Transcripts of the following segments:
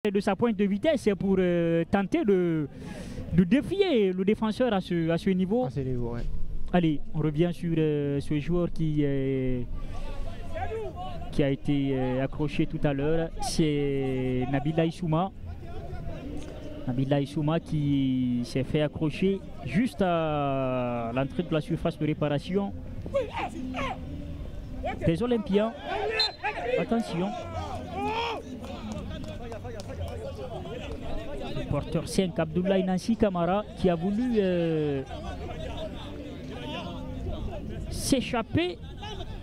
de sa pointe de vitesse pour tenter de défier le défenseur à ce niveau. À ce niveau, ouais. Allez, on revient sur ce joueur qui a été accroché tout à l'heure. C'est Nabila Issouma. Nabila Issouma qui s'est fait accrocher juste à l'entrée de la surface de réparation des Olympiens. Attention. Le porteur 5, Abdoulaye Nancy Kamara, qui a voulu s'échapper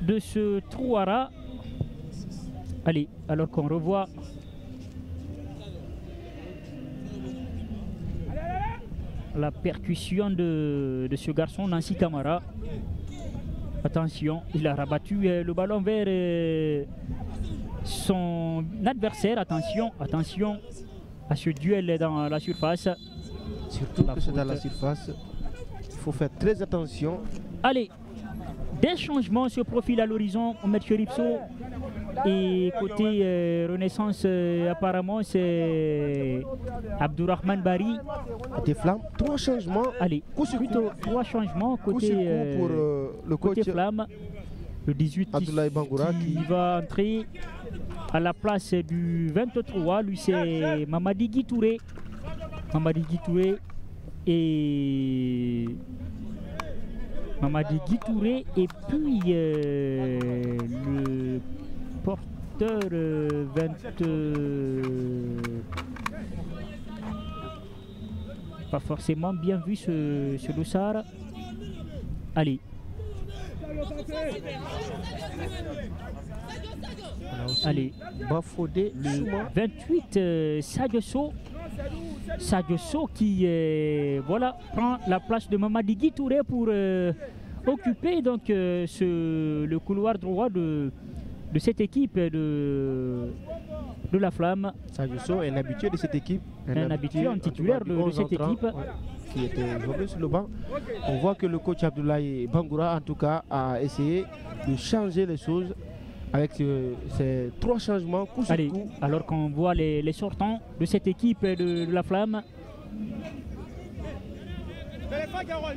de ce trou à ras. Allez, alors qu'on revoit la percussion de ce garçon, Nancy Kamara. Attention, il a rabattu le ballon vers son adversaire. Attention, attention à ce duel dans la surface. Surtout que c'est dans la surface, il faut faire très attention. Allez, des changements se profilent à l'horizon. Omer Cherifso et côté Renaissance, apparemment c'est Abdourahmane Bari. Des flammes, 3 changements. Allez, plutôt 3 changements côté, pour le côté coach Flamme. Le 18 Abdoulaye Bangoura qui va entrer à la place du 23. Lui c'est Mamadi Guy Touré. Mamadi Guy Touré et Mamadi Guy Touré et puis le porteur 20 pas forcément bien vu ce dossard. Allez. Allez, Bafodé, le 28 Sadio Sow. Sadio Sow qui voilà, prend la place de Mamadi Guy Touré pour occuper donc le couloir droit de cette équipe de la Flamme. Sadio Sow est un habitué de cette équipe. Un habitué, un titulaire de cette équipe. Ouais, qui était aujourd'hui sur le banc. On voit que le coach Abdoulaye Bangoura en tout cas a essayé de changer les choses avec ces 3 changements coup sur Allez, coup. alors qu'on voit les sortants de cette équipe de la Flamme.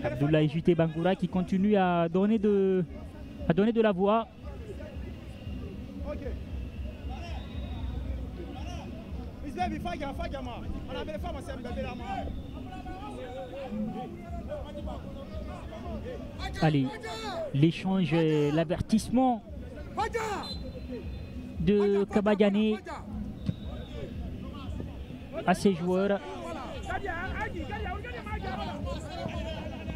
Abdoulaye Juté Bangoura qui continue à donner de la voix. Allez, l'échange, l'avertissement de Kabadiané à ses joueurs.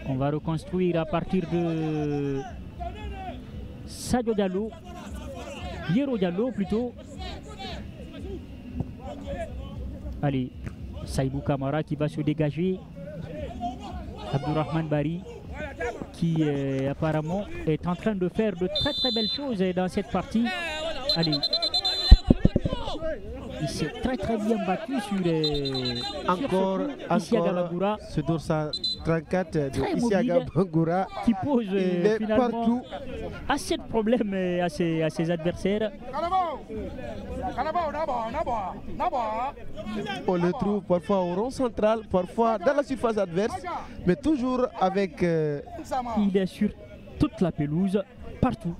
On va reconstruire à partir de Sadio Diallo, Yero Diallo plutôt. Allez, Saïbou Kamara qui va se dégager. Abdourahmane Bari qui apparemment est en train de faire de très belles choses dans cette partie. Allez, il s'est très bien battu sur encore ce dorsal 34 de Isiaga Bangoura qui pose finalement partout assez de problèmes à ses adversaires. On le trouve parfois au rond central, parfois dans la surface adverse, mais toujours avec... Il est sur toute la pelouse, partout.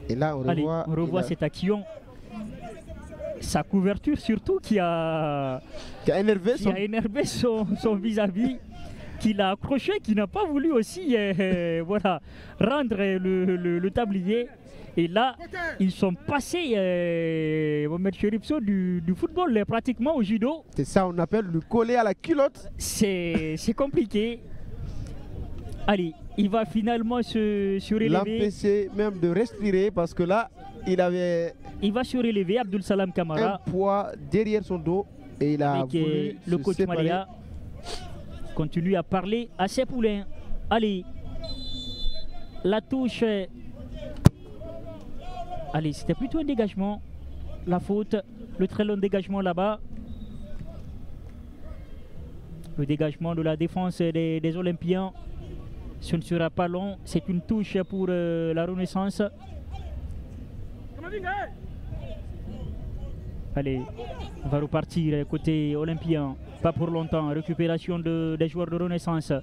Et là, on revoit cette action. Sa couverture surtout qui a énervé son vis-à-vis, qui l'a accroché, qui n'a pas voulu aussi voilà, rendre le tablier. Et là, ils sont passés Omer Cherifso du football pratiquement au judo. C'est ça, on appelle le coller à la culotte. C'est compliqué. Allez, il va finalement se relever. L'empêcher même de respirer parce que là, il va se relever, Abdoul Salam Kamara. Un poids derrière son dos et il a voulu le coach séparer. Maria continue à parler à ses poulains. Allez, la touche. Allez, c'était plutôt un dégagement. La faute, le très long dégagement là-bas. Le dégagement de la défense des Olympiens. Ce ne sera pas long. C'est une touche pour la Renaissance. Allez, on va repartir côté olympien. Pas pour longtemps. Récupération des joueurs de Renaissance.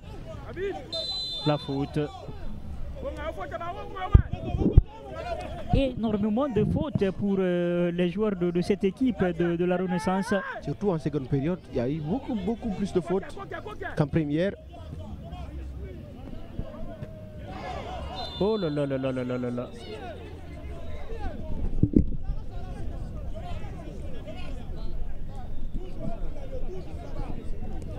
La faute. Énormément de fautes pour les joueurs de cette équipe de la Renaissance. Surtout en seconde période, il y a eu beaucoup plus de fautes qu'en première. Oh là là là là là là là.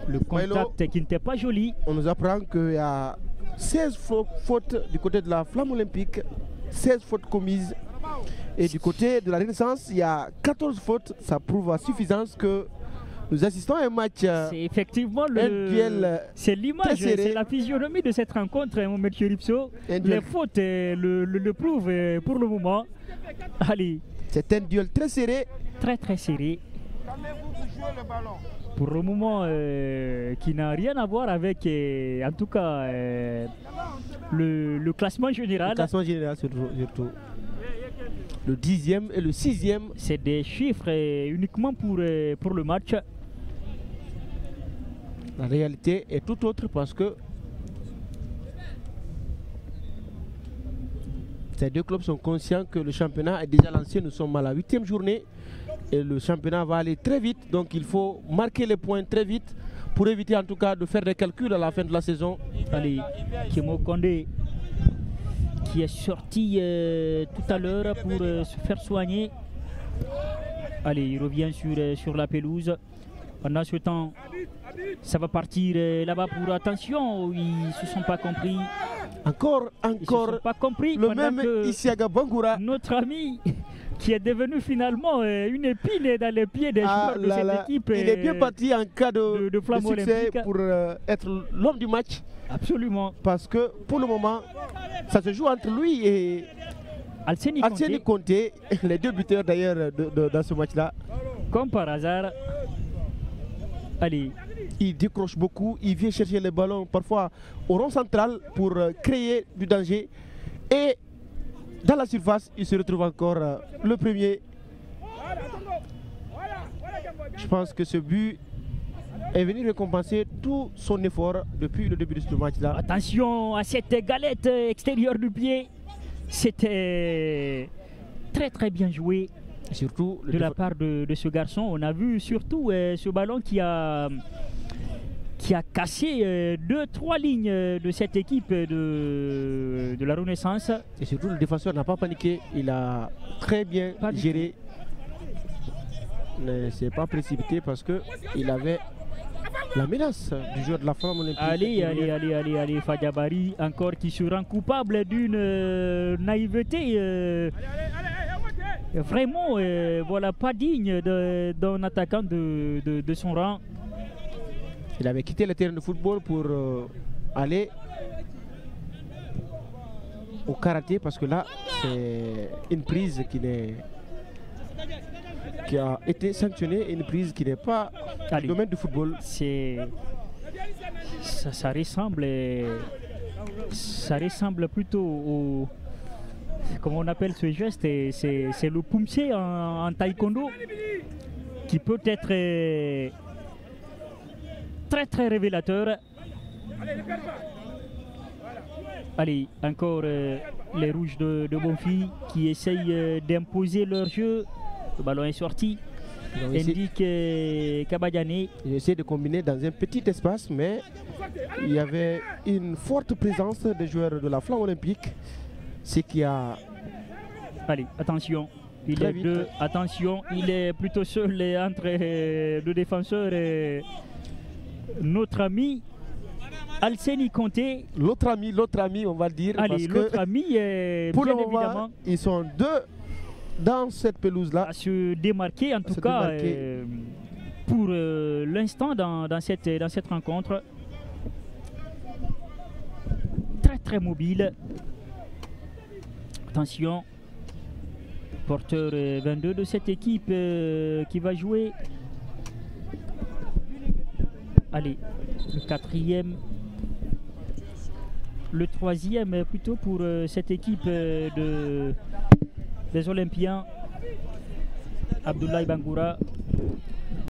Le contact qui n'était pas joli. On nous apprend qu'il y a 16 fautes du côté de la Flamme olympique, 16 fautes commises. Et du côté de la Renaissance, il y a 14 fautes. Ça prouve à suffisance que nous assistons à un match. C'est effectivement c'est l'image, c'est la physionomie de cette rencontre, mon monsieur Ripso. Les fautes le prouvent pour le moment. Allez. C'est un duel très serré. Très très serré. Pour le moment, qui n'a rien à voir avec, en tout cas, le classement général. Le classement général surtout. Le 10e et le 6e. C'est des chiffres uniquement pour le match. La réalité est tout autre parce que ces deux clubs sont conscients que le championnat est déjà lancé. Nous sommes à la 8e journée. Et le championnat va aller très vite, donc il faut marquer les points très vite pour éviter en tout cas de faire des calculs à la fin de la saison. Allez, Kemo Kondé qui est sorti tout à l'heure pour se faire soigner. Allez, il revient sur la pelouse. Pendant ce temps, ça va partir là-bas pour attention, ils ne se sont pas compris. Encore, ils se sont pas compris le même Isiaga Bangoura. Notre ami qui est devenu finalement une épine dans les pieds des joueurs de cette équipe. Il est bien parti en cas de succès olympique pour être l'homme du match. Absolument. Parce que pour le moment, ça se joue entre lui et Alseni Conté, les deux buteurs d'ailleurs dans ce match-là. Comme par hasard. Allez. Il décroche beaucoup, il vient chercher les ballons parfois au rond central pour créer du danger. Et dans la surface, il se retrouve encore le premier. Je pense que ce but est venu récompenser tout son effort depuis le début de ce match-là. Attention à cette galette extérieure du pied. C'était très très bien joué. Surtout de la part de ce garçon. On a vu surtout ce ballon qui a cassé 2-3 lignes de cette équipe de la Renaissance. Et surtout le défenseur n'a pas paniqué, il a très bien géré. Ne s'est pas précipité parce qu'il avait la menace du joueur de la Flamme olympique. Allez, Fadiabari encore qui se rend coupable d'une naïveté vraiment voilà, pas digne d'un attaquant de son rang. Il avait quitté le terrain de football pour aller au karaté parce que là c'est une prise qui a été sanctionnée, une prise qui n'est pas le domaine du football. Ça ressemble plutôt au, comment on appelle ce geste, c'est le pumse en taekwondo qui peut être très très révélateur. Allez, encore les rouges de Bonfi qui essayent d'imposer leur jeu. Le ballon est sorti. Indique Kabadiané. J'ai essayé de combiner dans un petit espace, mais il y avait une forte présence des joueurs de la Flamme olympique. Ce qui a... Allez, attention. Il est deux. Attention, il est plutôt seul entre le défenseur et notre ami Alseni Conté. L'autre ami, on va dire. Allez, l'autre ami, pour bien le moment, évidemment, ils sont deux dans cette pelouse-là. À se démarquer, en tout cas, pour l'instant, dans cette rencontre. Très, très mobile. Attention. Porteur 22 de cette équipe qui va jouer. Allez, le quatrième. Le troisième plutôt pour cette équipe des Olympiens. Abdoulaye Bangoura